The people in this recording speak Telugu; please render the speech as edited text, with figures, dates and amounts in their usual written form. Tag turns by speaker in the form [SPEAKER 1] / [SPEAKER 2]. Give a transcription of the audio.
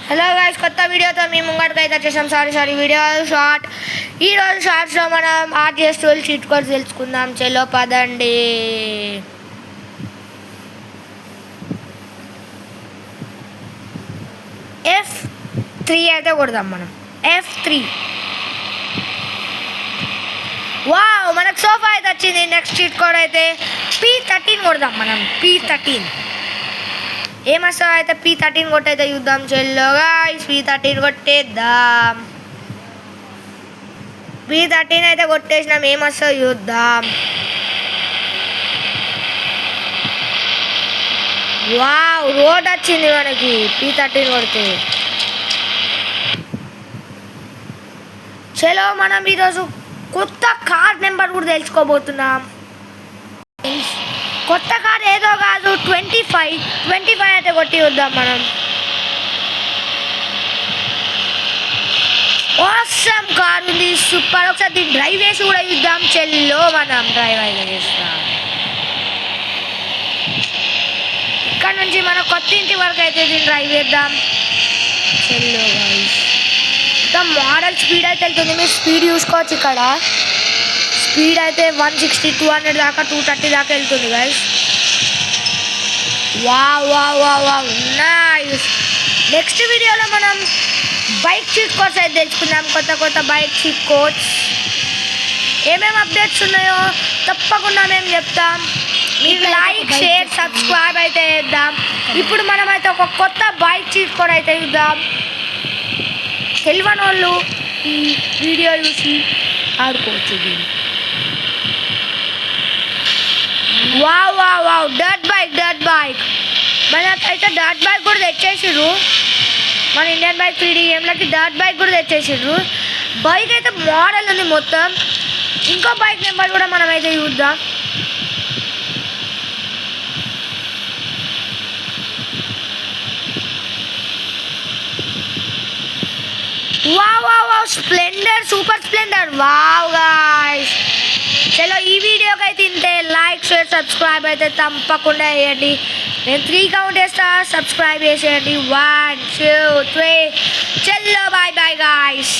[SPEAKER 1] హలో గైస్, కొత్త వీడియోతో మీ ముంగటికి అయితే వచ్చేసాం. Sorry video short. ఈరోజు షార్ట్స్లో మనం ఆర్జిఎస్ 12 చీట్ కోడ్స్ తెలుసుకుందాం. చలో పదండి. F3 అయితే కొడదాం మనం. F3. వావ్, మనకు సోఫా అయితే వచ్చింది. నెక్స్ట్ చీట్ కోడ్ అయితే P13 కొడదాం మనం. P13 ఏమొస్తావు అయితే P13 కొట్టయితే చూద్దాం. చెల్లో గాయ్స్, P13 కొట్టేద్దాం. P13 అయితే కొట్టేసినాం. ఏమొస్తావు చూద్దాం. వావ్, రోడ్ వచ్చింది మనకి P13 కొడితే. చలో మనం ఈరోజు కొత్త కార్ నెంబర్ కూడా తెలుసుకోబోతున్నాం. కొత్త కార్ ఏదో కాదు, 25 అయితే కొట్టి వద్దాం మనం. ఆసమ్ కార్ ఉంది, సూపర్. ఒకసారి దీన్ని డ్రైవ్ చేసి కూడా చూద్దాం. చెల్లో మనం డ్రైవ్ అయితే చేస్తాం. ఇక్కడ నుంచి మన కొత్త ఇంటి వరకు అయితే దీన్ని డ్రైవ్ చేద్దాం. చెల్లో ఇంకా మోడల్ స్పీడ్ అయితే వెళ్తుంది. మీరు స్పీడ్ చూసుకోవచ్చు. ఇక్కడ స్పీడ్ అయితే 160, 200 దాకా, 230 దాకా వెళ్తుంది గైస్. Wow nice. నెక్స్ట్ వీడియోలో మనం బైక్ చీట్ కోడ్స్ అయితే తెలుసుకుందాం. కొత్త బైక్ చీట్ కోడ్స్ ఏమేమి అప్డేట్స్ ఉన్నాయో తప్పకుండా మేము చెప్తాం. మీరు లైక్, షేర్, సబ్స్క్రైబ్ అయితే చేద్దాం. ఇప్పుడు మనం అయితే ఒక కొత్త బైక్ చీట్ కోడ్ అయితే చూద్దాం. తెలియని వాళ్ళు ఈ వీడియో చూసి ఆడుకోవచ్చు. వావ్ డర్ట్ బైక్ మనకైతే డర్ట్ బైక్ కూడా తెచ్చేసిర్రు. మన ఇండియన్ బైక్ 3D గేమ్లకి డర్ట్ బైక్ కూడా తెచ్చేసిర్రు. బైక్ అయితే మోడల్ ఉంది మొత్తం. ఇంకో బైక్ నెంబర్ కూడా మనం అయితే చూద్దాం. Wow Splendor, super Splendor. Wow guys, చలో ఈ వీడియోకి అయితే ఇంతే. లైక్, షేర్, సబ్స్క్రైబ్ అయితే తప్పకుండా వేయండి. నేను 3 కౌంట్ వేస్తా, సబ్స్క్రైబ్ చేసేయండి. 1 2 3. చలో బాయ్ గాయ్స్.